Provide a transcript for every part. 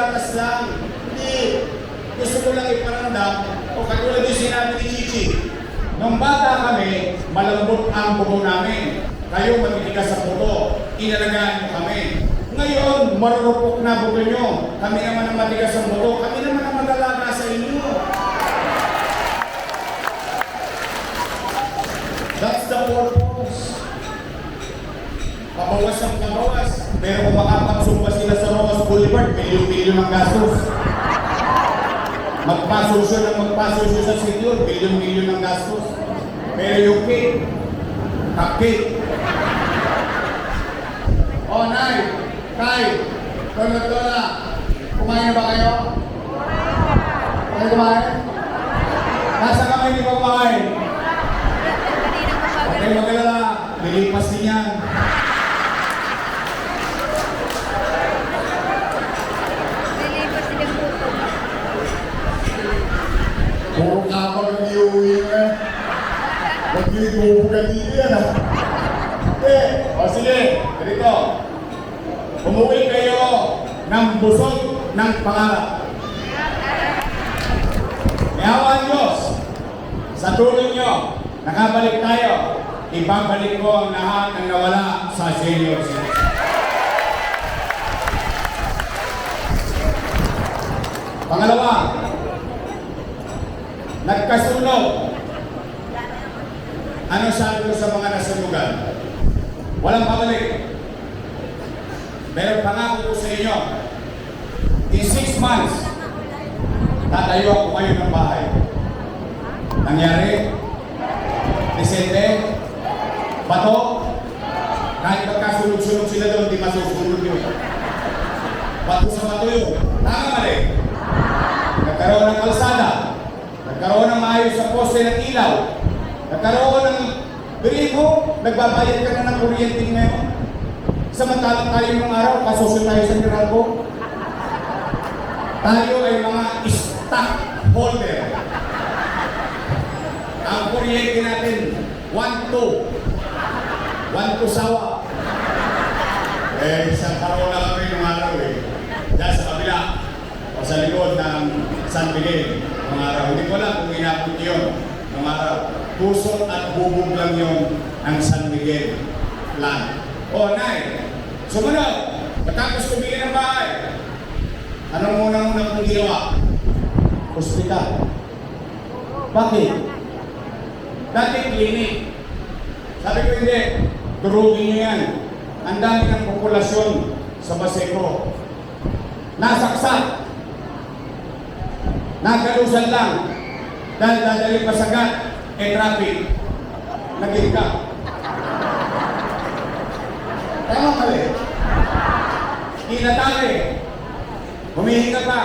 gatas lang. Hindi. Gusto ko lang iparamdam, o katulad yung sinabi ni Chichi, nung bata kami, malambot ang bugo namin. Kayo matitigas sa buto, inalagaan mo kami. Ngayon, marurupok na buto nyo. Kami naman ang matigas ang buto, kami naman ang mag-alaga sa inyo. That's the purpose. Pabawas ang pabawas. Pero kung makapagsumbas sila sa Rojas Boulevard, milyon-milyon ang gastos. Magpasosyo ng magpasosyo sa sityo, milyon-milyon ang gastos. Pero yung cake, cupcake. Oh, Nay, Tay, Lola, kumain na ba kayo? Kumain? Nasa kami hindi pa kumain? Okay, mag-alala, lilipas din yan. Puro kapag ang iuwi nga. Huwag nyo ibubugan dito yan ha. O sige, ganito. Umuwi kayo ng busog ng pangarap. May awa ang Diyos. Sa tulong nyo, nakabalik tayo. Ibabalik ko ang lahat ng nawala sa senior citizen. Pangalawa, nagkasunog. Ano sabi ko sa mga nasunugan? Walang pabalik. Pero pangako ko sa inyo, in 6 months, tatayo ako kayo ng bahay. Nangyari? Desente? Bato? Kahit magkasunod-sunod sila doon, di masusunod yun. Bato sa bato yun. Tama mali. Nagkaroon ng kalsada. Nagkaroon ng maayos sa poste ng ilaw. Nagkaroon ng birigo. Nagbabayad ka na ng kuryente ngayon. Samantalang tayo ng araw, kasosyo tayo sa Meralco. Tayo ay mga stockholder. Ang kuryente natin, 1-2. 1-2 sawa. Isang paraw na kami ng araw eh. Diyan sa kabila. O sa likod ng San Miguel. Ng araw. Hindi ko lang kung inabot yun. Ng araw. Puso at bubog lang yun ang San Miguel plan. O, Nay, sumunod. Matapos kumigil ng bahay. Anong muna kong ginawa? Hospital. Bakit? Dati clinic. Sabi ko hindi, durugin niyo yan. Ang dami ng populasyon sa Baseco. Nasaksak. Nagalusan lang. Dahil dadali pasagat, traffic. Naging ka. Tama mali. Kinatali. Humihinga pa.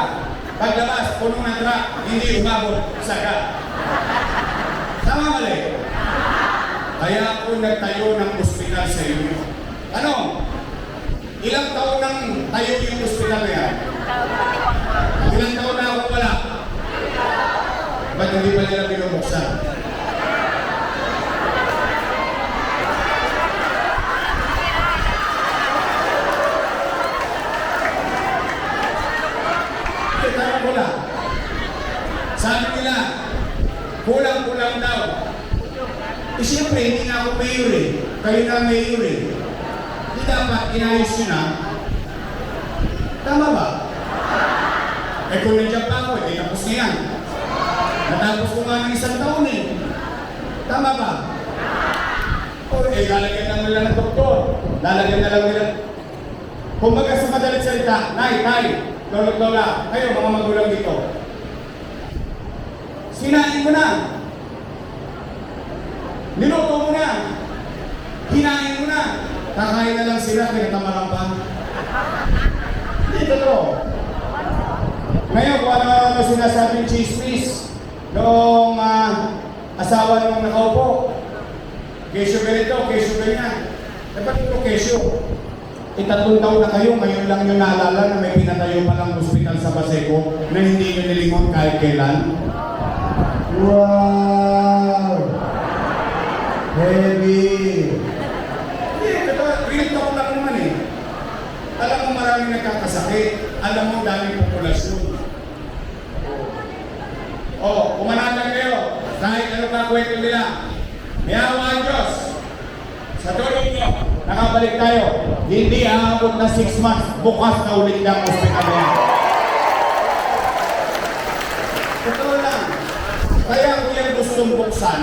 Paglabas, punong ng truck, hindi umabot sagat. Tama mali. Kaya ako nagtayo ng ospital sa inyo. Ano? Ilang taon nang tayo yung ospital na yan? Ilang taon na ako wala? Ba't hindi pa nila binubuksan? Kaya wala. Sabi nila, kulang-kulang daw. Eh siyempre, hindi na ako mayor eh. Kayo na mayor eh. Hindi dapat inayos nyo na. Tama ba? Eh kung nandiyan pa ako, eh tapos na yan. Natapos ko nga ng 1 taon eh. Tama ba? O eh, lalagyan lang nila ng doktor. Lalagyan na lang nila. Kung baga sa madalit salita, Nay, Lola, kayo mga magulang dito. Sinain mo na. Niluto mo na. Hinain mo na. Kakain na lang sila, pinatamaran pa. Hindi totoo. Ngayon, kung ano sinasabing chismis noong asawa nung nakaupo. Kesyo ganito, kesyo ganyan. Dapat ito kesyo. 3 taon na kayo, ngayon lang nyo naalala na may pinatayo palang hospital sa Baseco na hindi nyo nilingon kahit kailan. Wow! Heavy! Hindi, real talk lang naman eh. Alam mo maraming nagkakasakit. Alam mo, daming populasyon. Kumanatan kayo. Kahit ano ka kwento nila. May awa ang Diyos. Sa tulong nyo, nakabalik tayo. Hindi aabot na 6 months. Bukas na ulit ng hospital yan. Totoo lang. Kaya kung yan gustong buksan,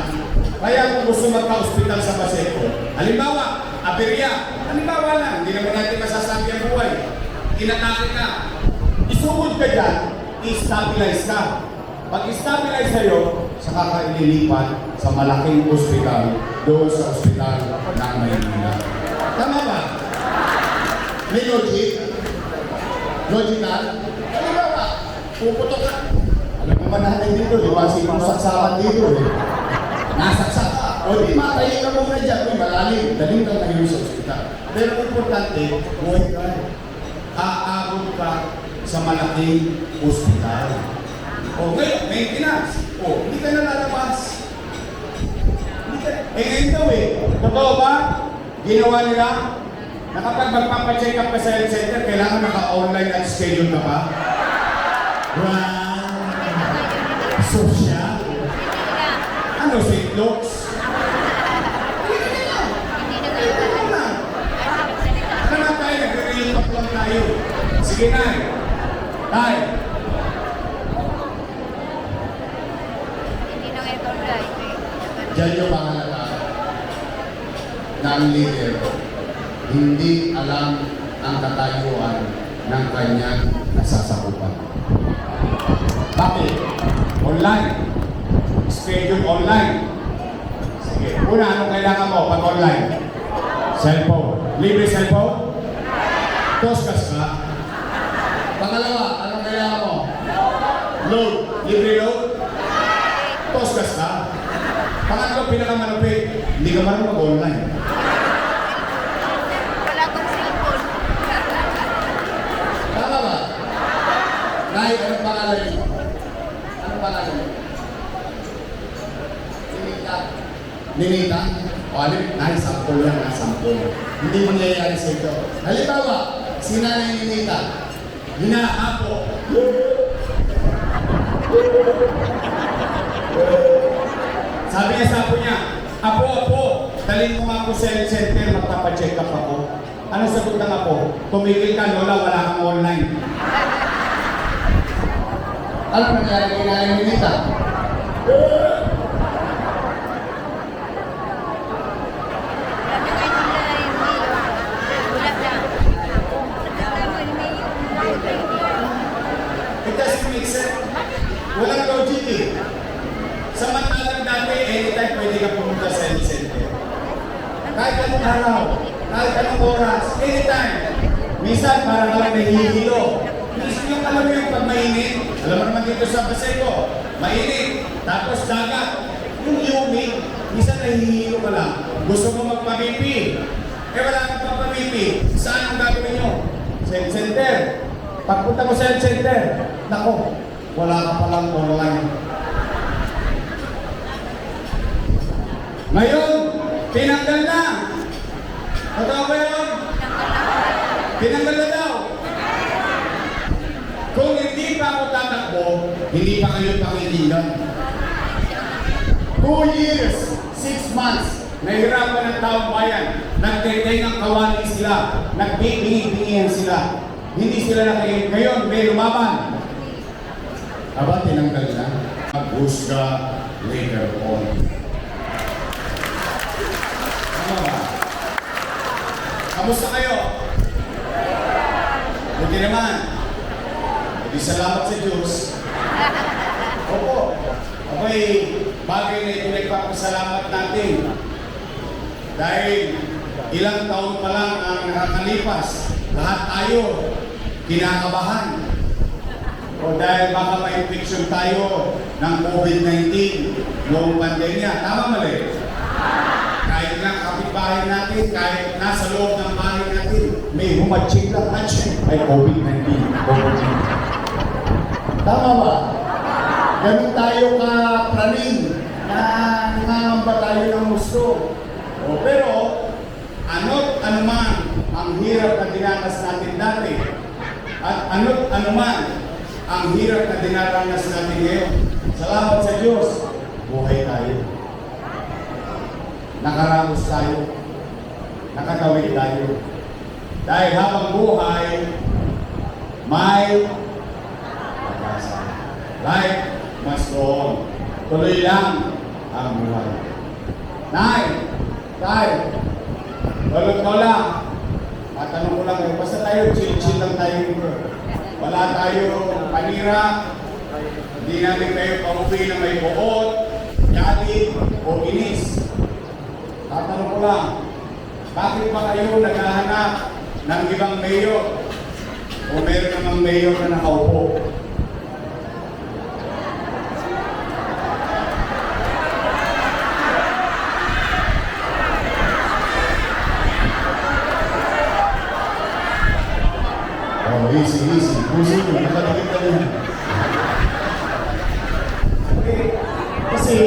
kaya kung gusto magka-hospital sa Baseco, halimbawa, aperya, halimbawa lang, hindi naman natin masasabi ang buhay. Inatake ka. Isugod ka dyan, i-stabilize ka. Pag i-stabilize sa'yo, saka ka ililipat sa malaking hospital doon sa hospital ng Maynila. Tama ba? May logic? Logical? Halimbawa, puputok ka. Alam naman natin dito, iwasin mo saksakan dito eh. Nasaksak ka. O di matayin ka muna dyan. Uy, malalim. Daling kang naging sa ospital. Pero importante, buhay ka. Aabot ka sa malaking ospital. O ngayon, maintenance. O, hindi ka na lalabas. Ngayon daw eh. Totoo ba? Ginawa nila? Na kapag magpapacheck up ka sa health center, kailangan naka-online at schedule ka pa? Wow! Social? Ano, St. Luke's? Nag-re-relate lang tayo. Sige na. Tay. Diyan yung pangalaga na ang leader hindi alam ang katayuan ng kanyang nasasakupan. Bakit? Online. Schedule online. Sige. Una, anong kailangan mo pag online? Cellphone. Libre cellphone? Toskas ka? Pangalawa, anong kailangan mo? Load. Libre load? Toskas ka? Pangatlo, pinakamalupit, hindi ka marunong mag-online. Wala akong cellphone. Tama ba? Nay, anong pangalan niyo? Anong pangalan niyo? Ninita. Ninita? O alin, Nay, sample yan, sample. Hindi mangyayari sa ito. Halimbawa, si Nanay Ninita, hinaapo. Sabi niya sa apo niya, Apo, dalhin mo nga ako sa health center, magpapacheck up ako. Ano sagot ng apo? Tumigil ka, Lola, wala kang online. Ano nangyari kay Nanay Ninita? It doesn't make sense. Walang logic eh. Samantalang dati, anytime pwede ka pumunta sa health center. Kahit anong araw, kahit anong oras, anytime. Minsan, parang ka lang nahihilo. Minsan yung alam mo yung pag mainit, alam mo naman dito sa Baseco, mainit, tapos dagat. Yung humid, minsan nahihilo ka lang. Gusto mo magpapipi. Wala kang papapipi. Saan ang gagawin nyo? Sa health center. Pagpunta mo sa health center, nako, wala ka palang online. Ngayon, tinanggal na. Totoo ba yun? Tinanggal na daw. Kung hindi pa ako tatakbo, hindi pa kayo pakitigan. 2 years, 6 months, nahirapan ng taong bayan. Nagtetay ng kawali sila. Nagbibingi-bingihan sila. Hindi sila nakikinig. Ngayon, may lumaban. Aba, tinanggal na. Maghusga later on. Tama ba? Kamusta kayo? Buti naman. Hindi salamat sa Diyos. Opo. Ako'y bagay na ito nagpapasalamat natin. Dahil ilang taon pa lang ang nakakalipas. Lahat tayo kinakabahan. O dahil baka ma-infection tayo ng COVID-19 noong pandemya. Tama mali? Kahit na kapitbahay natin, kahit nasa loob ng bahay natin, may humatching lang, ay COVID-19. Tama ba? Ganun tayo ka-praning na nangangamba tayo ng gusto. O pero, ano man ang hirap na dinanas natin dati. At ano man ang hirap na dinaranas natin ngayon. Salamat sa Diyos, buhay tayo. Nakaramos tayo. Nakatawid tayo. Dahil habang buhay, may pag-asa. Life must go on. Tuloy lang ang buhay. Nay, tayo, lola, matanong ko lang kayo, basta tayo, chill lang tayo dito. Wala tayo panira, hindi namin kayo pauwi na may buot, galit, o inis. Tatanong ko lang, bakit ba kayo naghahanap ng ibang mayor? O meron namang mayor na nakaupo? Oh, easy. Puso nyo, nakadikit ka rin. Kasi,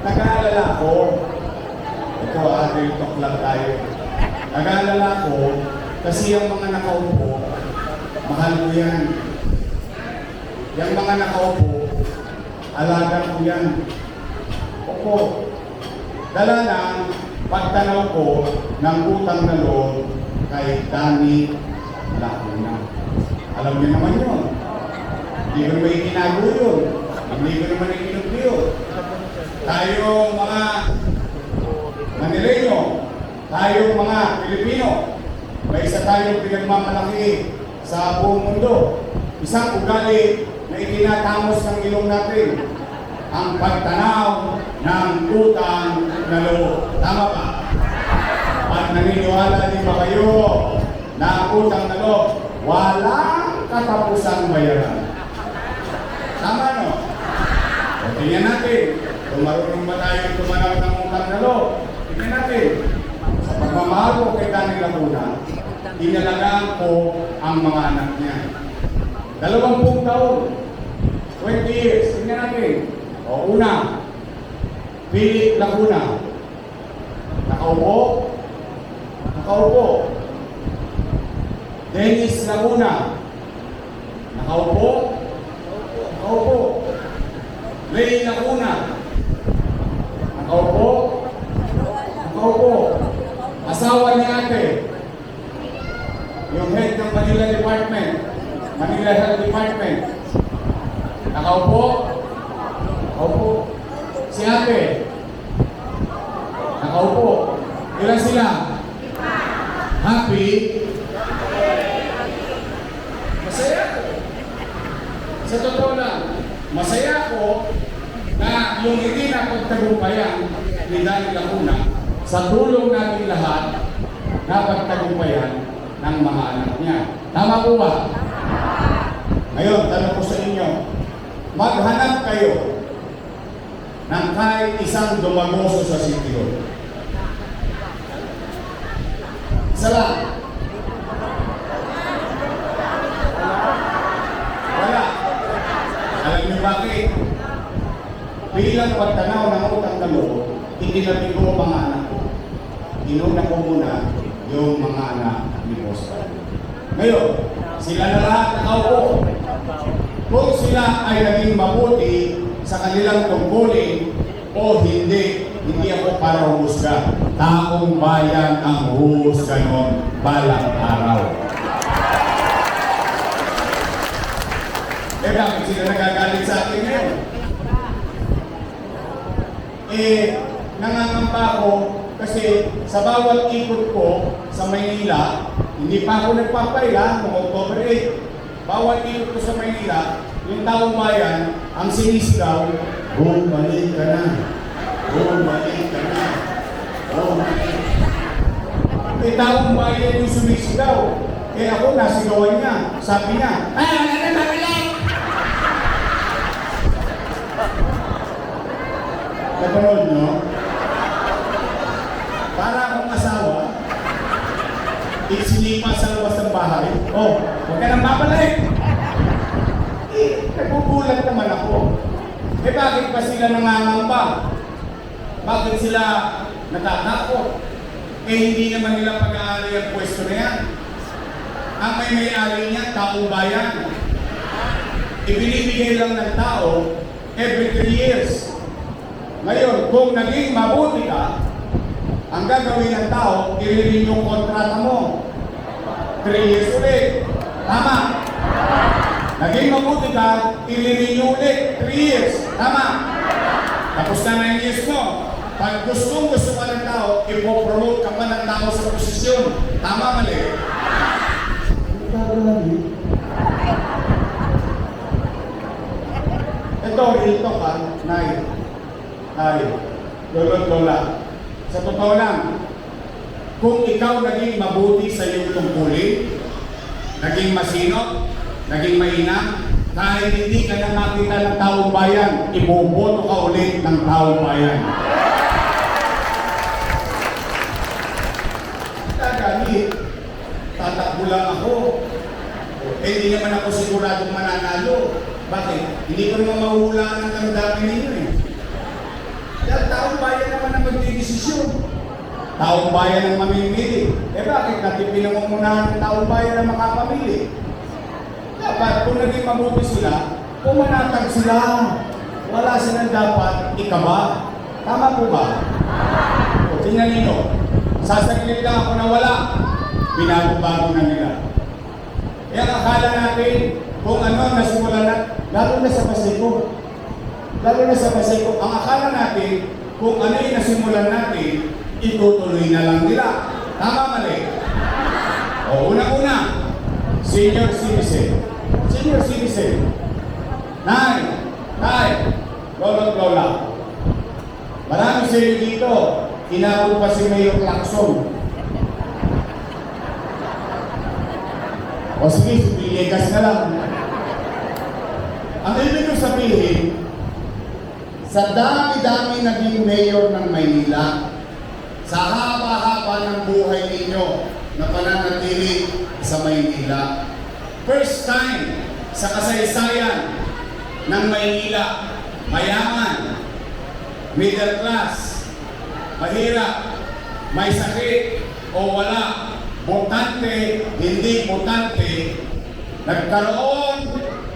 nag-aalala ko, ito, real talk lang tayo. Nag-aalala ko, kasi yung mga nakaupo, mahal ko yan. Yung mga nakaupo, alaga ko yan. Opo, dala ng pagtanaw ko ng utang na loob kay Danny Lacuna. Alam niyo naman yun. Hindi ko naman itinago yun. Hindi ko naman ikinugli yun. Tayo mga Manileño, tayo mga Pilipino, may isa tayong pinagmamalaki sa buong mundo. Isang ugali na itinatamos ng ilong natin, ang pagtanaw ng utang na loob. Tama ba? At naniniwala din ba kayo na ang utang na loob walang katapusang bayaran? Tama, no? O tingnan natin, kung marunong ba tayo tumanaw ng utang na loob? Tingnan natin, sa pagmamahal ko kay Danny Lacuna, inalagaan ko ang mga anak niya. 20 taon, 20 years, tingnan natin. O una, Philip Lacuna, nakaupo. Dennis Lacuna, nakaupo. Ray Lacuna, nakaupo. Asawa ni ate, yung head ng Manila Health Department, nakaupo. Si ate, nakaupo. Ilan sila? Happy? Masaya ako. Sa totoo lang, masaya ako na yung hindi na pagtagumpayan ni Danny Lacuna sa tulong natin lahat na pagtagumpayan ng mga anak niya. Tama po ba? Ngayon, tanong ko sa inyo, maghanap kayo ng kahit isang dumagoso sa City Hall. Isa lang. Wala. Alam niyo bakit? Bilang pagtanaw ng utang na loob, hindi namin ko mga anak ko. Inuna ko muna yung mga anak ni Boss Danny. Ngayon, sila na lahat nakaupo. Kung sila ay naging mabuti sa kanilang tungkulin o hindi ako para humusga. Taong bayan ang huhusga noon balang araw. Bakit sila nagagalit sa akin ngayon? Nangangamba ako kasi sa bawat ikot ko sa Maynila, hindi pa ako nagpapaila noong October 8. Bawat ikot ko sa Maynila, yung taong bayan, ang sinisigaw, bumalik ka na. Bumalik ka na. Bumalik. May taong bayan yung sumisigaw. Ako nasigawan niya. Sabi niya, ay, wala na mabalik! Napanood nyo? Para akong asawa, isinipa sa labas ng bahay. Oh, huwag ka nang babalik! Nagugulat naman ako. Bakit pa sila nangangamba? Bakit sila natatakot? eh hindi naman nila pag-aari ang pwesto na yan. Ang may-ari niya, taong bayan. Ibinibigay lang ng tao every 3 years. Ngayon, kung naging mabuti ka, ang gagawin ng tao, i-renew yung kontrata mo. 3 years ulit. Tama. Naging mabuti ka, i-renew ulit. 3 years. Tama. Tapos na 9 years mo. Pag gusto ka ng tao, ipopromote ka pa ng tao sa posisyon. Tama, mali? Ito, rito ka, Nay. Lolo't lola. Sa totoo lang, kung ikaw naging mabuti sa iyong tungkulin, naging masinop, naging mainam, kahit hindi ka na makita ng taong bayan, iboboto ka ulit ng taong bayan. Kagalit, tatakbo lang ako. Hindi naman ako siguradong mananalo. Bakit? Hindi ko naman mahuhulaan ng damdamin ninyo eh. Dahil taong bayan naman ang magdidesisyon. Taong bayan ang mamimili. Eh bakit natin pinamumunahan ng taong bayan ang makapamili? Dapat kung naging mabuti sila, pumanatag sila. Wala silang dapat ikaba. Tama po ba? O, tingnan ninyo. Sasaglit lang ako na wala. Binago-bago na nila. E ang akala natin kung ano nasimulan na, lalo na sa Paseco. Lalo na sa Paseco, ang akala natin kung ano yung nasimulan natin, itutuloy na lang nila. Tama, mali? O, una-una, senior citizen. Senior citizen. Nay, lolo't lola. Marami sa inyo dito, inabot pa si Mayor Lacson. O sige, si Villegas na lang. Ang ibig ko sabihin, sa dami-dami naging mayor ng Maynila, sa haba-haba ng buhay ninyo na pananatili sa Maynila, first time sa kasaysayan ng Maynila, mayaman, middle class, mahirap, may sakit o wala, botante, hindi botante, nagkaroon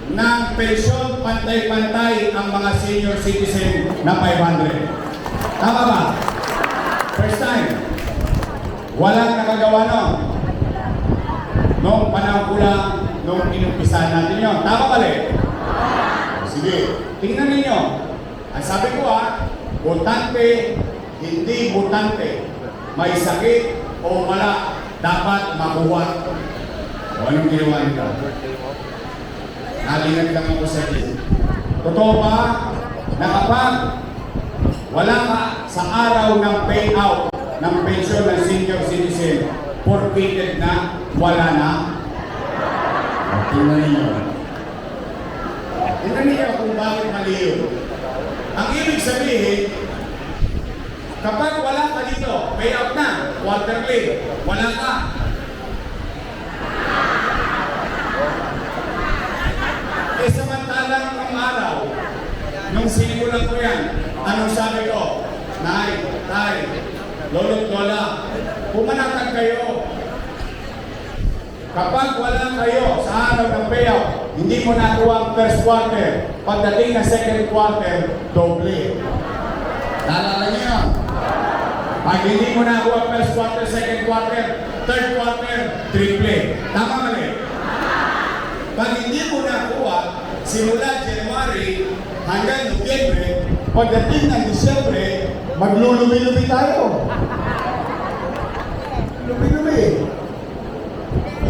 ng pensyon pantay-pantay ang mga senior citizen na 500. Tama ba? First time. Walang nakagawa nun. Noong panahon ko lang, noong inumpisa natin yun. Tama ba rin? Sige, tingnan ninyo. Ang sabi ko botante, hindi botante, may sakit o wala, dapat makuha. O anong ginawa nila? Nalinag lang ako sa iyo. Totoo ba na kapag wala ka sa araw ng payout ng pensyon ng senior citizen, forfeited na, wala na? Tingnan ninyo. Tingnan ninyo kung bakit mali yun. Ang ibig sabihin, kapag wala ka dito, payout na, quarterly, wala ka. Eh samantalang ng araw, nung sinimulan ko yan, anong sabi ko? Nay, tay, lolo't lola, pumanatag kayo. Kapag wala kayo sa araw ng payout, hindi mo nakuha ang first quarter. Pagdating na second quarter, doble. Nalala niyo yun? Pag hindi mo nakuha ang first quarter, second quarter, third quarter, triple. Tama mali? Pag hindi mo nakuha, simula January hanggang Nobyembre, pagdating ng Disyembre, maglulubi-lubi tayo. Lubi-lubi.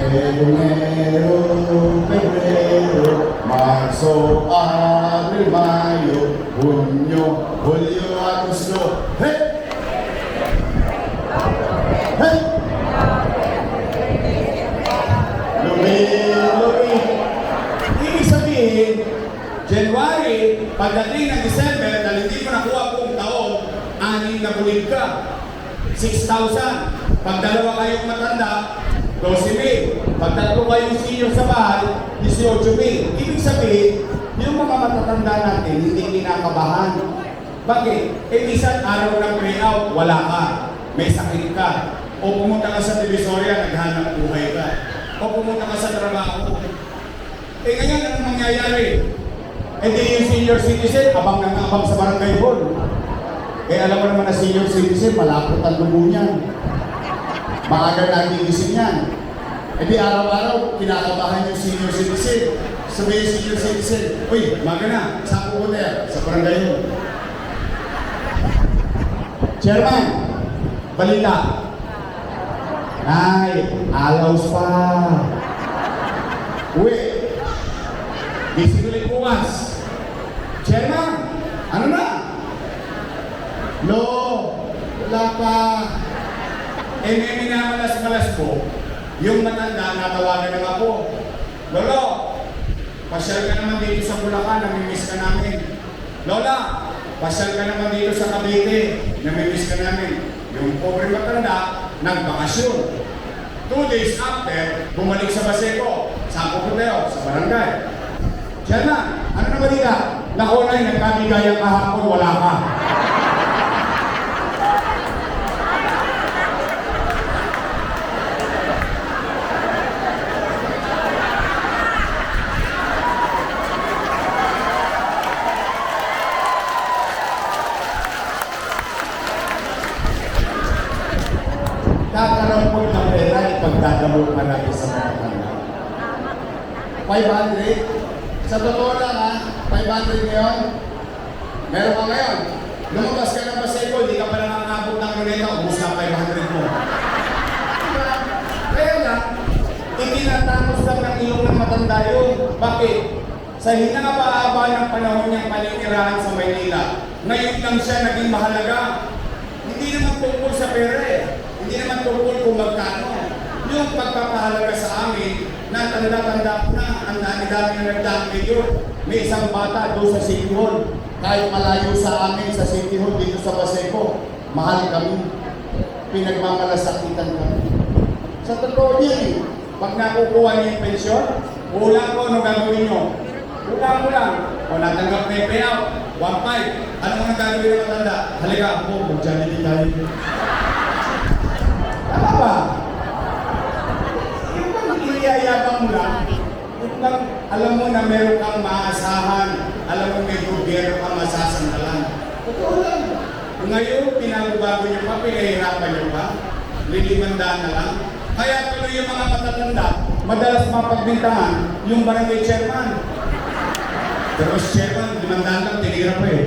Enero, Febrero, Marso, Abril, Mayo, Junio, Julio, Agosto. Hey! Hey! Lubi-lubi. Ibig sabihin, January, pagdating ng December, dahil hindi mo nakuha buong taon, 6 na bulig ka. 6,000. Pag dalawa kayong matanda, 12,000. Pag tatlo kayong senior sa bahay, 18,000. Ibig sabihin, yung mga matatanda natin, hindi kinakabahan. Bakit? Eh, minsan araw ng payout, wala ka. May sakit ka. O pumunta ka sa Divisoria, naghanap buhay ka. O pumunta ka sa trabaho. Eh ngayon, anong mangyayari? Eh di yung senior citizen, abang na abang sa barangay hall. Eh alam mo naman na senior citizen, malapot ang lubo niyan. Maaga na gigising yan. Eh di araw-araw, kinakabahan yung senior citizen. Sabi yung senior citizen, uy, maga na, saan po tayo? Sa barangay hall. Chairman, balita. Ay, alaws pa. Uwi. Gising ulit bukas. Chairman, ano na? No, wala pa. Eh, may minamalas-malas po. Yung matanda, natawagan ng ako. Lolo, pasyal ka naman dito sa Bulacan, namimiss ka namin. Lola, pasyal ka naman dito sa Cavite, namimiss ka namin. Yung pobre matanda, nagbakasyon. 2 days after, bumalik sa Baseco. Saan po tayo? Sa barangay. Chairman, ano na balita? Naku, Nay, nagkamigayang kahapon, wala ka. Kakarampot ng pera, ipagdadamot pa natin sa matatanda. 500? Sa totoo lang ha, 500 ngayon? Meron ka ngayon? Lumabas ka ng Baseco, hindi ka pa nakakabot ng luneta, ubus na 500 mo. Diba? Kaya lang, itinatapos lang ng ilong ng matanda yun. Bakit? Sa hinahaba-haba ng panahon niyang paninirahan sa Maynila, ngayon lang siya naging mahalaga. Hindi naman tungkol sa pera eh. Hindi naman tungkol kung magkano. Yung pagpapahalaga sa amin, na tanda-tanda na, ang dami-dami na nagdami yun. May isang bata doon sa City Hall. Kahit malayo sa amin sa City Hall dito sa Baseco, mahal kami. Pinagmamalasakitan kami. Sa totoo din, pag nakukuha niyo yung pensyon, ulang ko, ano gagawin niyo? Ulang mo lang. O natanggap na yung payout, 1.5. Ano mga gagawin ng matanda? Halika po, mag-Jollibee tayo. Tama ba? Yung bang iliyayabang mo lang, yung bang alam mo na meron kang maasahan, alam mo may gobyerno kang masasandalan. Totoo lang. Ngayon, pinabago niyo pa, pinahirapan niyo pa, lilimandaan na lang. Kaya tuloy yung mga matatanda, madalas mapagbintangan yung barangay chairman. Pero si chairman, limandaan lang, tinira pa eh.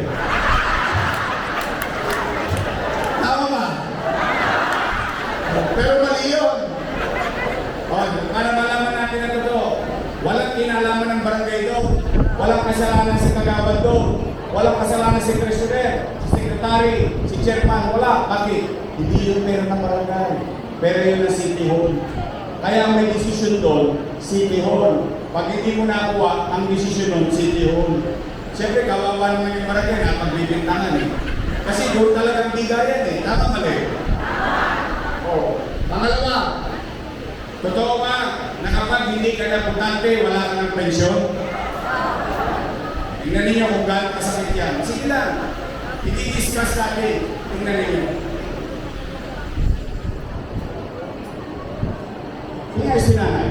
Tama ba? Pero mali yun. O, para malaman natin na totoo, walang kinalaman ng barangay doon, walang kasalanan si kagawad doon, walang kasalanan si treasurer, si secretary, si chairman, wala. Bakit? Hindi yung pera ng barangay, pero yun ang City Hall. Kaya may desisyon doon, City Hall. Pag hindi mo nakuha, ang desisyon doon, City Hall. Siyempre, kawawa naman yung barangay na pagbibintangan eh. Kasi doon talagang bigayan eh. Tama mali. O, pangalawa, totoo ba na kapag hindi ka naputante, wala ka ng pensyon? Tingnan ninyo kung gaano kasakit yan. Sige lang. I-discuss natin. Tingnan ninyo. Tingnan si nanay.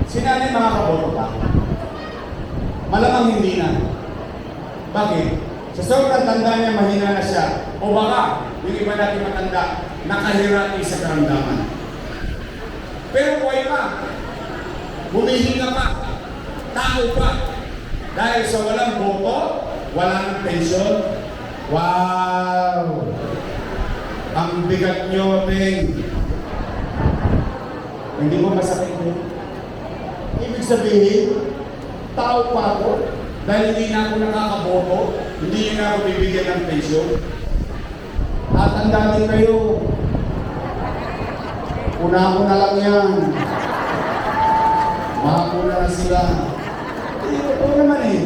Si nanay makakaboto ka? Malamang hindi na. Bakit? Sa sobrang tanda niya, mahina na siya. O baka, yung iba natin matanda, nakahirati sa karamdaman. Pero buhay pa. Humihinga pa. Tao pa. Dahil sa walang boto, walang pensyon. Wow! Ang bigat nyo, Peng. Hindi mo masakit yun. Ibig sabihin, tao pa ako. Dahil hindi na ako nakakaboto, hindi na ako bibigyan ng pensyon. Tatandaan kayo. Una ko na lang yan. Makakuna na sila. Ito naman eh.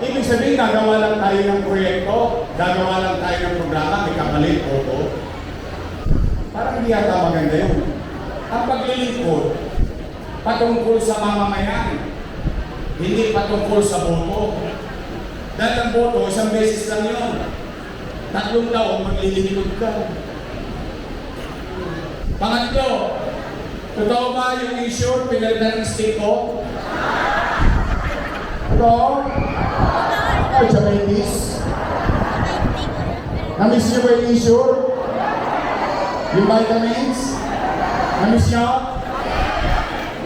Ibig sabihin, gagawa lang tayo ng proyekto, gagawa lang tayo ng programa, may kapalit, boto. Parang hindi yata maganda yun. Ang paglilingkod, patungkol sa mamamayan, hindi patungkol sa boto. Dahil ang boto, isang beses lang yun. 3 taon, maglilingkod ka. Pangatlo, totoo ba yung insure pinalitan ng stick ko? Totoo? Ay, diabetes. Namiss niyo ba yung insure? Yung vitamins? Namiss niyo?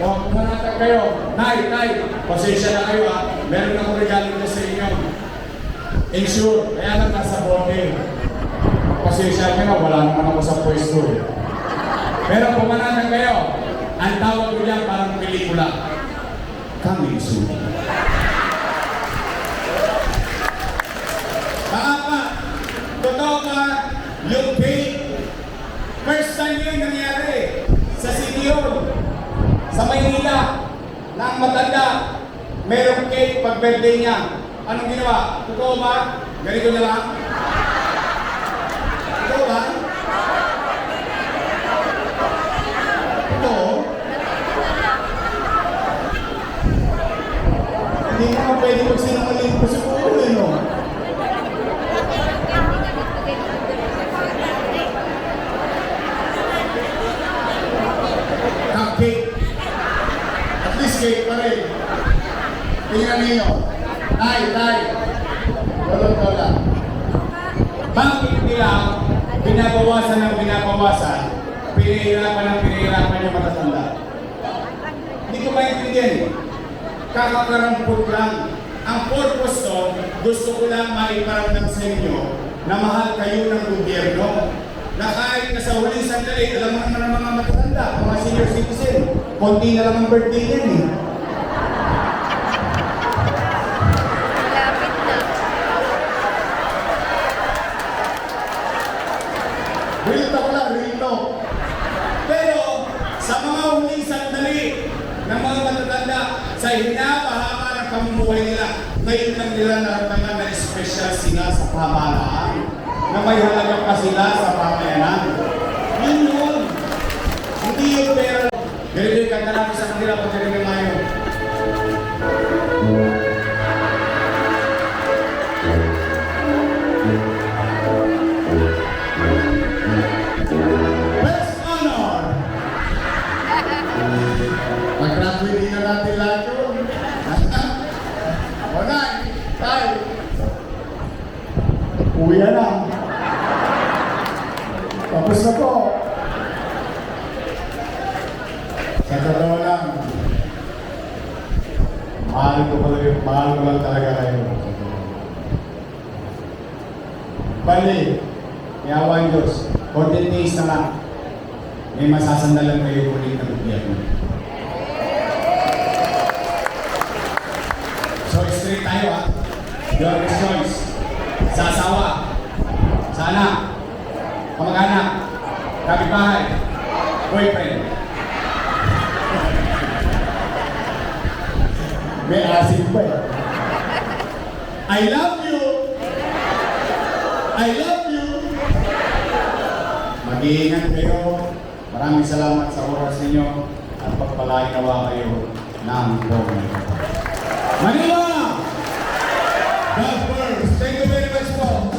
O, pumanatag kayo. Nay, pasensya na kayo ha. Meron akong regalo na sa inyo. Insure, kaya lang nasa bote. Pasensya nyo na, wala naman ako sa pwesto eh. Pero pumanatag kayo. Ang tawag ko dyan parang pelikula. Coming soon. Pangapa, totoo ba yung cake? First time yun nangyari sa City Hall, sa Maynila, na ang matanda, merong cake pag birthday niya. Anong ginawa? Totoo ba? Ganito na lang? Totoo ba? Totoo? Hindi naman pwede magsinungaling po siguro eh, no? Cupcake. At least cake pa rin. Tingnan ninyo. Tay. Lola. Bakit nila binabawasan ng binabawasan, pinahirapan yung matatanda? Hindi ko maintindihan eh. Kakakarampot lang. Ang purpose doon, gusto ko lang maiparamdam sa inyo na mahal kayo ng gobyerno. Na kahit na sa huling sandali, alam mo naman ang mga matatanda, mga senior citizen, konti na lang ang birthday yan eh. Lapit na. Real talk lang, real talk. Pero sa mga huling sandali ng mga matatanda, sa hinapahaba ng pamumuhay nila, ngayon lang nila naramdaman na espesyal sila sa pamahalaan, na may halaga pa sila sa pamayanan. Yun. Hindi yung pera. Ganito yung kanta namin sa kanila pag ganito ngayon. Best honor! Mag-graduate na natin lahat yun. O nay, tay. Uwi na. Tapos na po. Sa totoo lang, mahal ko lang talaga kayo. Bali, yawa ang Diyos, content days na lang, may masasandalan kayo ulit ng gobyerno. So, straight tayo ha. Your choice. Sa asawa. Sa anak. Kamag-anak. Kapitbahay. Boyfriend. May asin pa eh. I love you. I love you. Mag-iingat kayo. Maraming salamat sa oras ninyo at pagpalain nawa kayo ng buong Manila! God first. Thank you very much po.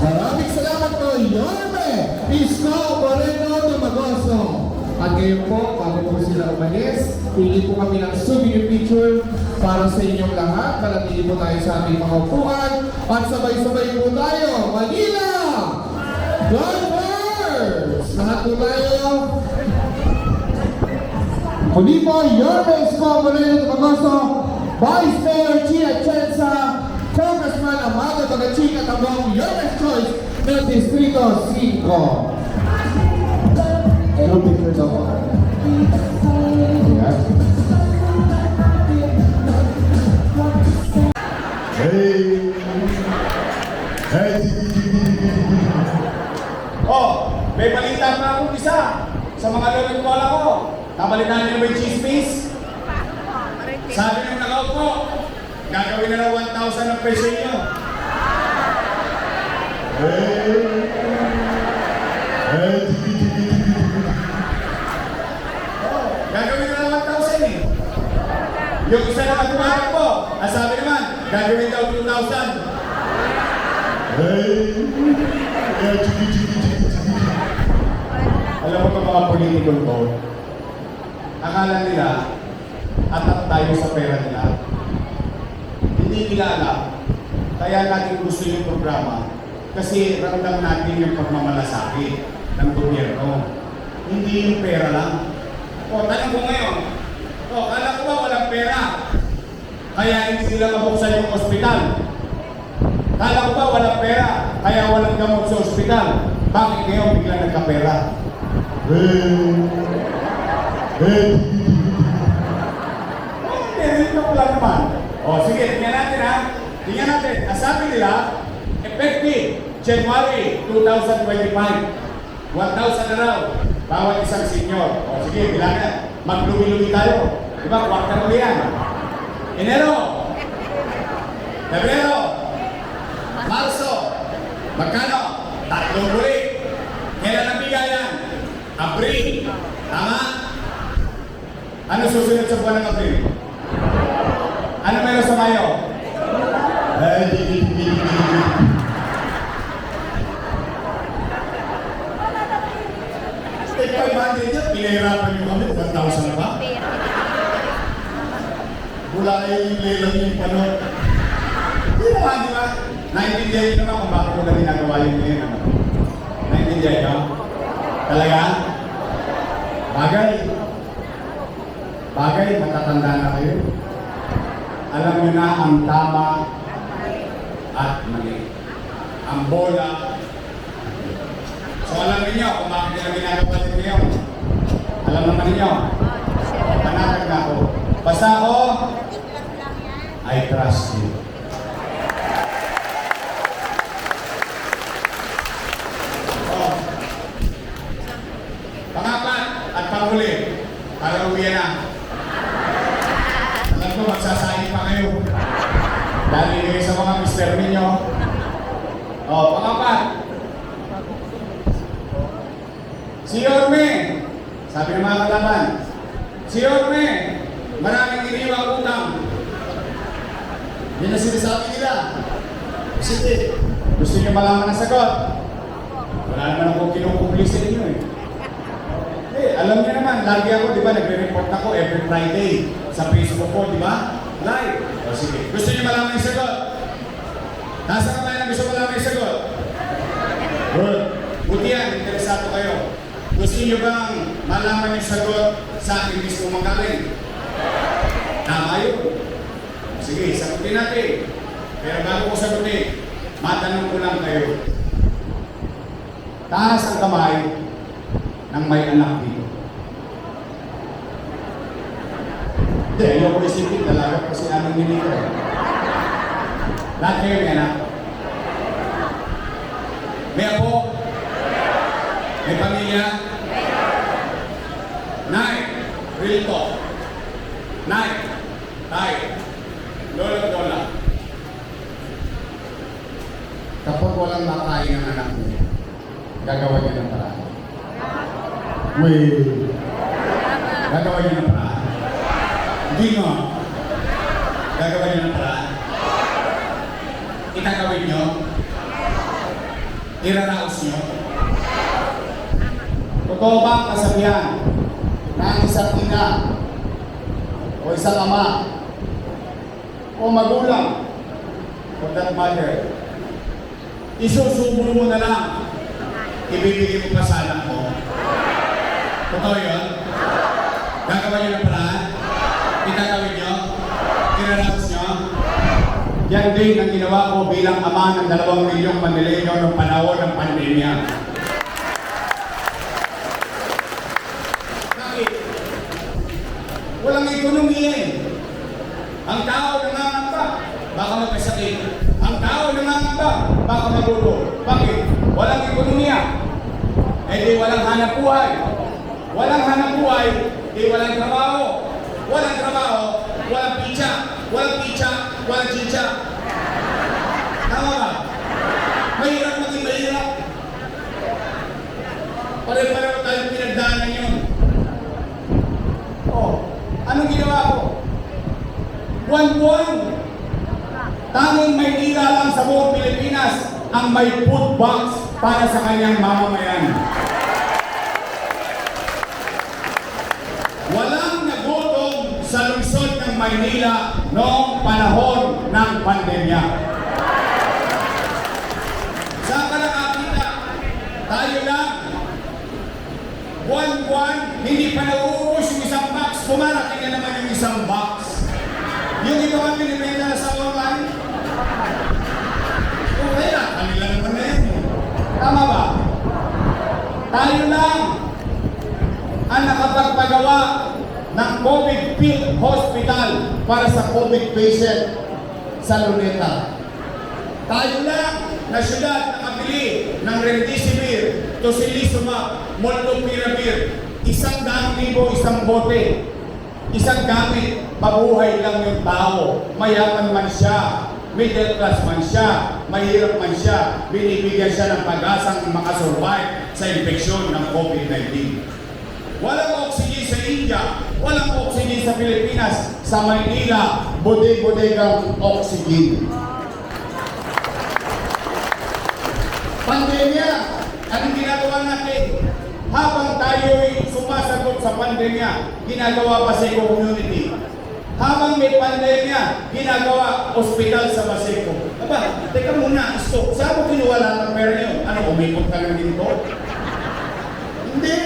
Maraming salamat po, Yorme Isko Moreno Tumagoso. At ngayon po, bago po sila umalis, pili po kami ng souvenir picture para sa inyong lahat. Manatili po tayo sa aming mga upuan at sabay-sabay po tayo. Manila! God first! Lahat po tayo. Muli po, Yorme Isko Moreno Tumagoso, Vice Mayor Chia Chensa, Congressman Amado Bagaching at ang Yorme's Choice ng Distrito 5. Yung picture daw. Ayan. Hey, Oh, may balita pa akong isa sa mga lolo ko wala ko. Nabalitaan niyo ba yung chismis? Sabi ng nakaupo, gagawin na raw 1,000 ang presyo niyo. Oh, gagawin na raw 1,000 eh. Yung isa naman tumatakbo, ang sabi naman, gagawin daw 2,000. Alam mo itong mga politikon to, akala nila, atat tayo sa pera nila. Hindi nila alam. Kaya natin gusto yung programa kasi ramdam natin yung pagmamalasakit ng gobyerno. Hindi yung pera lang. O, tanong ko ngayon, kala ko ba walang pera? Kaya hindi nila mabuksan yung ospital. Kala ko ba walang pera? Kaya walang gamot sa ospital. Bakit ngayon bigla nagkapera? Hindi ko lang naman. O sige, tingnan natin ha. Tingnan natin. Sabi nila, effective January 2025. 1,000 na raw. Bawat isang senior. O sige, bilangan. Maglubi-lubi tayo. Diba, kwarta ulit yan. Enero. Febrero. Marso. Magkano? 3 ulit. Kailan ang bigayan? Abril. Tama? Ano susunod sa buwan ng Abril? Ano meron sa Mayo? Step 500 yan, pinahirapan nyo kami, 1,000 na ba? Wala yung lelang yung panon. Hindi naman, di ba? Naintindihan nyo naman kung bakit ko na ginagawa yun ngayon. Ano? Naintindihan nyo? Talaga? Bagay. Bagay, matatanda na kayo. Alam nyo na ang tama at mali. Ang bola. So alam niyo kung bakit nila ginagawa nito ngayon. Alam naman niyo. Panatag na ako. Basta ako, I trust you. Oh. Pangapat at panghuli. Para uwi na. Alam ko, magsasahin pa kayo. Dahil kayo sa mga mister ninyo. O, pangapat. Si Yorme. Sabi ng mga kalaban. Si Yorme. Maraming iniwang utang. Yan ang sinasabi nila. Sige. Gusto niyo malaman ang sagot? Wala naman akong kinukumpli sa inyo eh. Alam niyo naman, lagi ako, di ba, nagre-report ako every Friday sa Facebook ko, di ba? Live. O sige. Gusto niyo malaman yung sagot? Nasa ka tayo na gusto malaman yung sagot? Good. Buti yan, interesado kayo. Gusto niyo bang malaman yung sagot sa akin mismo magaling? Tama yun. Sige, sagutin natin. Pero bago ko sagutin, matanong ko lang kayo. Taas ang kamay ng may anak dito. Hindi, ayaw ko isipin talaga kasi anong minito eh. Lahat kayo may anak. May apo? May pamilya? Nay, real talk. Nay, tay, lolo, lola. Kapag walang makain ng anak mo, gagawa niya ng paraan. Wait. Gagawa niya ng paraan. Hindi mo. Gagawa niya ng paraan. Itagawin niyo. Iraraos niyo. Totoo ba ang kasabihan na ang isang ina o isang ama o magulang for that matter, isusubo mo na lang, ibibigay mo pa sa anak mo? Totoo yun? Gagawa niyo ng paraan? Itagawin niyo? Iraraos niyo? Yan din ang ginawa ko bilang ama ng 2 milyong Manileño noong panahon ng pandemya. Bakit? Walang ekonomiya eh. Ang tao nangangamba, baka magkasakit. Ang tao nangangamba, baka magulo. Bakit? Walang ekonomiya. Eh di walang hanap buhay. Walang hanap buhay, di walang trabaho. Walang trabaho, walang pizza. Walang pizza, walang chicha. Tama ba? Mahirap maging mahirap. Pare-pareho tayong pinagdaanan yun. Oh, anong ginawa ko? Buwan-buwan. Tanging Maynila lang sa buong Pilipinas ang may food box para sa kanyang mamamayan. Maynila noong panahon ng pandemya. Saan ka nakakita? Tayo lang. Buwan-buwan, hindi pa nauubos yung isang box. Pumarating na naman yung isang box. Yung iba ang binibenta na sa online. Okay na, kanila naman na yun. Tama ba? Tayo lang ang nakapagpagawa ng COVID field hospital para sa COVID patient sa Luneta. Tayo lang na syudad nakabili ng Remdesivir, Tocilizumab, Molnupiravir, 100,000 isang bote, isang gamit, mabuhay lang yung tao. Mayaman man siya, middle class man siya, mahirap man siya, binibigyan siya ng pag-asang makasurvive sa infeksyon ng COVID-19. Walang oxygen sa India, walang oxygen sa Pilipinas, sa Maynila, bodeg-bodegang oxygen. Pandemya, anong ginagawa natin? Habang tayo'y sumasagot sa pandemya, ginagawa Baseco Community. Habang may pandemya, ginagawa ospital sa Baseco. Aba, teka muna, stop. Saan mo kinuha lang ng pera niyo? Ano, umikot ka lang dito? Hindi.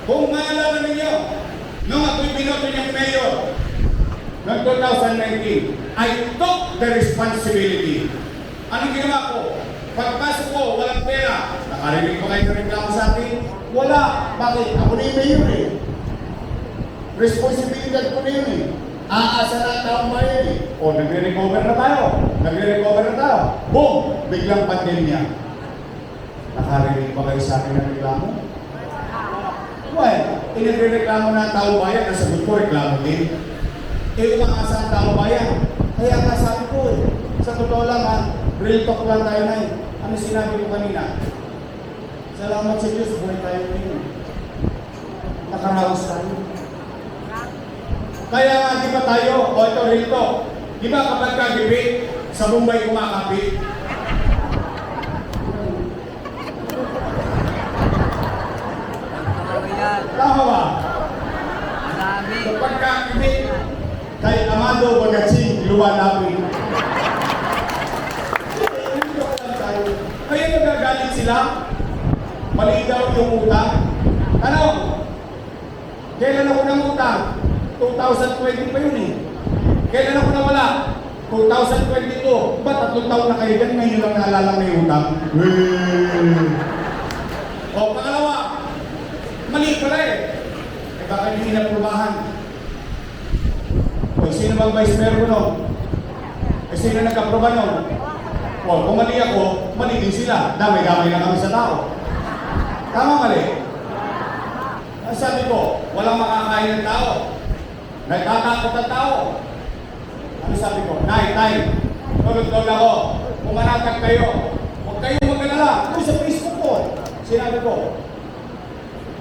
Kung maalala ninyo, nung ako'y binoto niyang mayor, noong 2019, I took the responsibility. Anong ginawa ko? Pagpasok ko, walang pera. Nakarinig pa kayo ng reklamo sa akin? Wala. Bakit? Ako na yung mayor eh. Responsibilidad ko na yun eh. Aasa na ang taong bayan eh. O, nagre-recover na tayo. Nagre-recover na tayo. Boom! Biglang pandemya. Nakarinig pa kayo sa akin ng reklamo? Well, inagre-reklamo na ang taong bayan. Nasagot ko, reklamo din. Umaasa ang taong bayan. Kaya nga sabi ko eh. Sa totoo lang ha, real talk lang tayo na eh. Ano sinabi ko kanina? Salamat sa Diyos, buhay tayo ngayon. Nakaraos tayo. Kaya nga, di ba tayo, o ito real talk, di ba kapag kagipit, sa Mumbai kumakapit? Tama ba? Kapag kagipit, kay Amado Bagatsing, luwanapin. Kaya nagagalit sila, mali daw yung utang. Ano? Kailan ako ng utang? 2020 pa yun eh. Kailan ako nawala? 2022. Ba't 3 taon na kayo dyan? Ngayon lang naalala may utang? O, pangalawa, mali pala eh. Eh baka hindi naprubahan. O, sino bang vice mayor ko nun? Eh sino nagkaproba nun? O, kung mali ako, mali din sila. Damay-damay na kami sa tao. Tama mali? Ang sabi ko, walang makakain ng tao. Nagtatakot ang tao. Ano sabi ko? Tay, tulog-tulog ako. Pumanatag kayo. Huwag kayong mag-alala. Ito sa Facebook ko. Sinabi ko,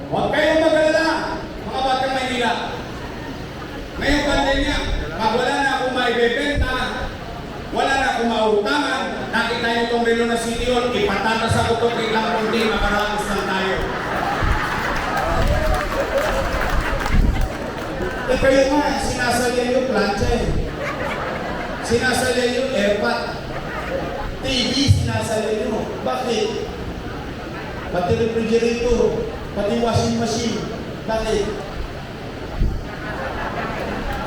huwag kayong mag-alala. Mga batang Maynila. Ngayong pandemya, pag wala na akong maibebenta, wala na akong mautangan, nakita niyo itong relo na City Hall, ipatatas ako ito kay lang kundi, makaraos lang tayo. Eh kayo nga, sinasalyan yung plancha eh. Sinasalyan yung airpot. TV, sinasalyan nyo. Bakit? Pati refrigerator, pati washing machine. Bakit?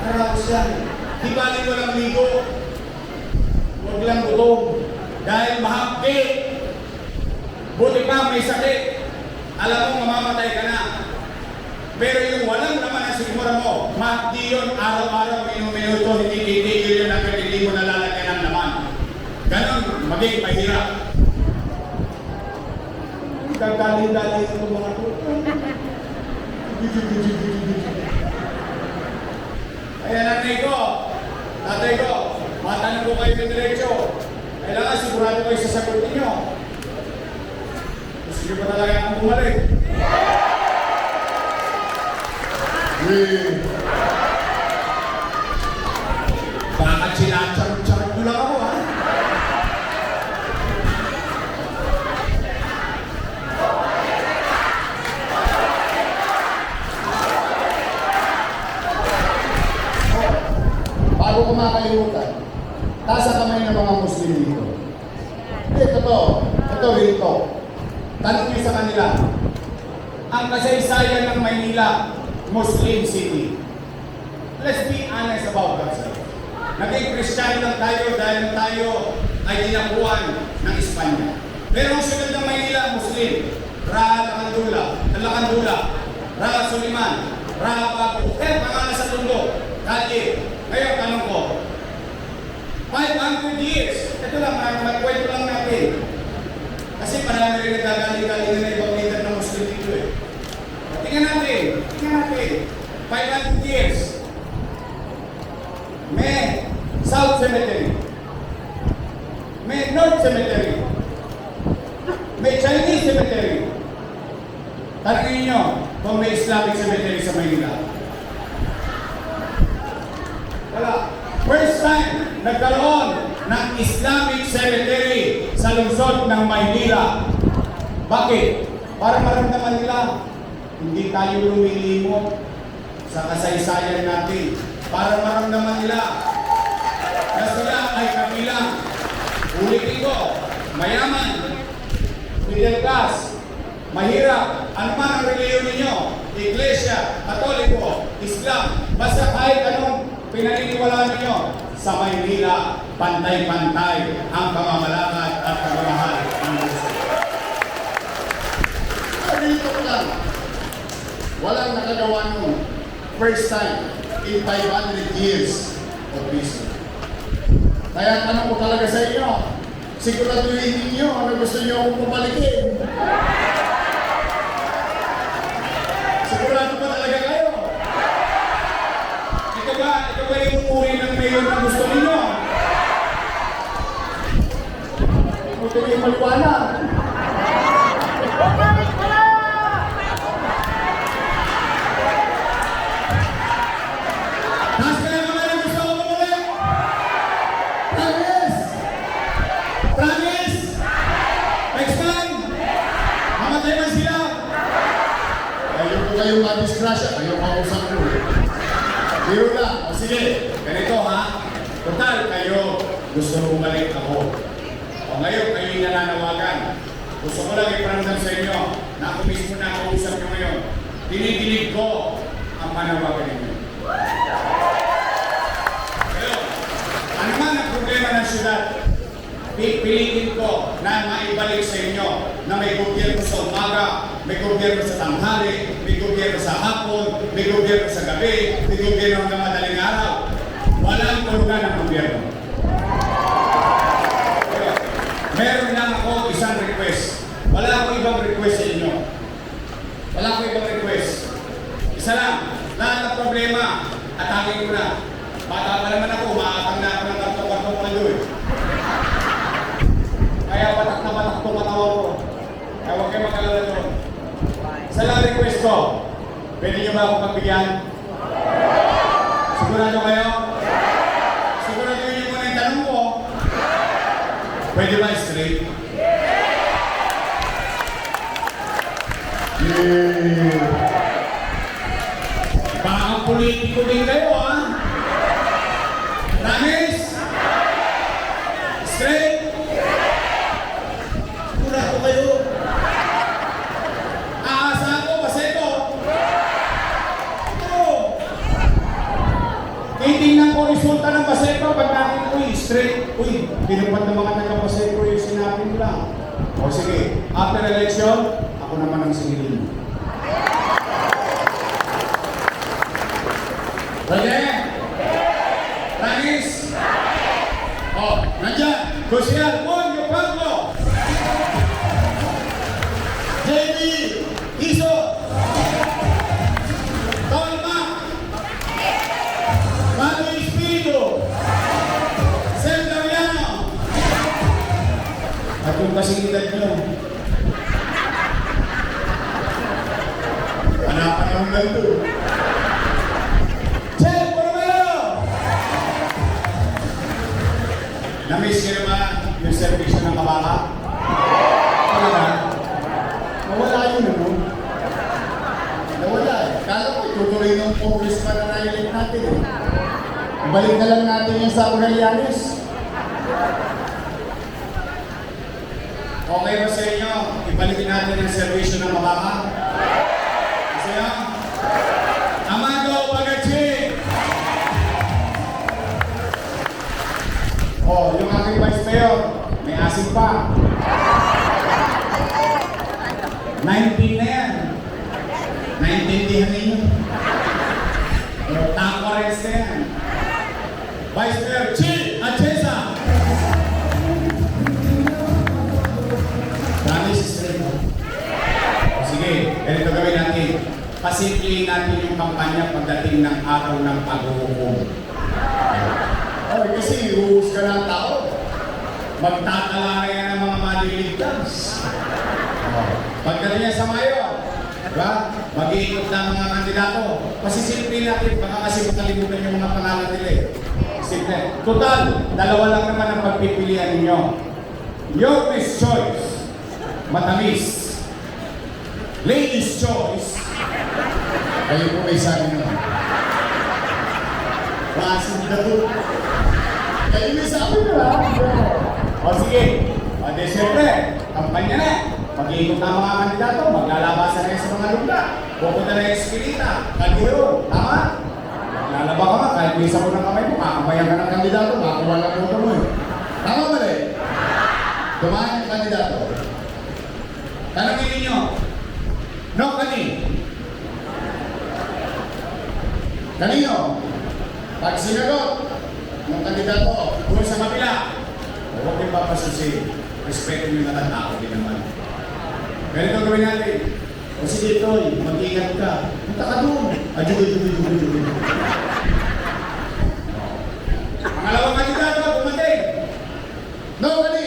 Karaos yan. Di balik walang ligo. Huwag lang gutom. Dahil mahapke. Buti pa may sakit. Alam mo, mamamatay ka na. Pero yung walang naman ang sigmura mo, mahapdi yun, araw-araw, minuto, hindi titigil yun hanggang hindi mo nalalagyan ng naman. Ganon, maging mahirap. Kagaling-galing itong mga ito. Kaya nanay ko, tatay ko, matanong ko kayo ng diretsyo. Kailangan sigurado kayo sa sagot ninyo. Gusto nyo ba talaga akong bumalik? Bakit sinacharot-charot mo lang ako ha? bago ko makalimutan, taas ang kamay ng mga Muslim dito. Ito, dito. Tanong niyo sa kanila, ang kasaysayan ng Maynila, Muslim city. Let's be honest about that. Naging Kristiyano lang tayo dahil tayo ay dinapuan ng Espanya. Pero ang sunod ng Maynila, Muslim. Raha Lakandula, Raha Suliman, Raha Bago. Pangalan sa tundo. Kalye. Ngayon, tanong ko, 500 years. Ito lang, magkwento lang natin. Kasi marami rin nagagaling-galingan na ibang leader ng Muslim dito eh. Tingnan natin. 500 years. May South Cemetery. May North Cemetery. May Chinese Cemetery. Tanungin nyo kung may Islamic Cemetery sa Maynila. Wala. First time nagkaroon ng Islamic Cemetery sa lungsod ng Maynila. Bakit? Para maramdaman nila, hindi tayo lumilimot sa kasaysayan natin. Para maramdaman nila na sila ay kabilang. Ulitin ko, mayaman, middle class, mahirap, ano man ang reliyon ninyo, Iglesia, Katoliko, Islam, basta kahit anong pinaniniwalaan ninyo, sa Maynila, pantay-pantay ang pamamalakad at pagmamahal ng Diyos. Dito ko lang, walang nakagawa nung first time in 500 years of peace. Kaya tanong ko talaga sa inyo, siguraduhin ninyo ano gusto nyo akong pabalikin. Sigurado pa talaga kayo? Ito ba yung uri ng mayor na gusto ninyo? Ito yung maliwanag. Taas ka na naman ang gusto ko muli. Promise! Promise! Next time! Mamatay man sila! Ayaw ko kayong madisgrasya, ayaw kausap ko eh. Biro na. O sige, ganito ha. Total, kayo gusto mo bumalik ako. O ngayon, kayo yung nananawagan. Gusto ko lang iparamdam sa inyo na ako mismo na kausap nyo ngayon. Dinidinig ko ang panawagan ninyo. Ngayon, ano man ang problema ng syudad, pipilitin ko na maibalik sa inyo na may gobyerno sa umaga, may gobyerno sa tanghali, may gobyerno sa hapon, may gobyerno sa gabi, may gobyerno hanggang madaling araw. Walang tulugan ng gobyerno. Meron lang ako isang request. Wala akong ibang request sa inyo. Wala akong ibang request. Isa lang, lahat ng problema, atake ko na. Bata pa naman ako, maatang na ako ng kartong-kartong palo eh. Kaya batak na batak itong matawa ko. Kaya huwag kayo mag-alala doon. Sa lang request ko, pwede niyo ba ako pagbigyan? Sigurado kayo? Sigurado niyo muna yung tanong ko. Pwede ba straight? Yeah. Baka politiko din kayo ha? Promise? Straight? Sigurado kayo? Aasa ako, Baseco? Ito. Titingnan ko resulta ng Baseco pag nakita ko straight. Uy, pinupad ng mga taga-Baseco yung sinabi nila. O sige, after election, ako naman ang singilin. Pwede? Promise? O, nandiyan. Kusyal, Monyo, Pablo. JB, Iso. Tolma. Mano Espiritu. Sem Damiano. At yung kasingitan nyo. Hanapan naman lang ito. Na-miss nyo naman yung servisyo ng kabaka? Talaga? Nawala yun ano? Nawala eh. Kala ko itutuloy ng congressman na nailit natin eh. Ibalik na lang natin yan sa Magallanes. Okay ba sa inyo? Ibalikin natin ang servisyo ng mababa? Kasi Amado Pagachi! Oh, yung aking vice mayor, may asin pa. 19 na yan. Naintindihan ninyo. Pero tampares na yan. Vice Mayor Chi Achesa! Promise straight. O sige, ganito gawin natin. Pasimplihin natin yung kampanya pagdating ng araw ng pag-uukom. Oh, kasi iuus ka ng tao. Magtatala na yan ng mga maliligtas. Pagdating yan sa Mayo, diba? Mag-iikot na ang mga kandidato. Pasisimplihin natin, baka kasi makalimutan yung mga pangalan nila eh. Simple. Total, dalawa lang naman ang pagpipilian ninyo. Your Miss Choice, matamis. Ladies' Choice, Kayo po may sabi naman. Masin na to. Kayo may sabi na. o sige, o di siyempre, kampanya na. Mag-iikot na ang mga kandidato, maglalabasan na yan sa mga lugar. Pupunta na yung Espirita, Kaliro, tama? Lalaba ka nga, kahit may isa mo ng kamay mo, kakamayan ka ng kandidato, makakuha lang mo mo eh. Tama ba rin? Dumaan yung kandidato. Tanongin ninyo, no kani? Kanino? Pag sinagot ng kandidato, Kung sa kabila, huwag din papasusi. Respeto nyo na tao din naman. Ganito gawin natin. O sige, Toy, mag-ingat ka. Punta ka doon. Ajugoy. Pangalawang kandidato, dumating. no, kani!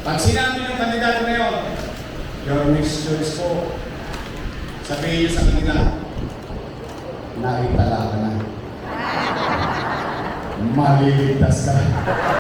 Pag sinabi ng kandidato na yun, your next choice po. Sabihin niyo sa kanila, Nakitala ka na. Maliligtas ka.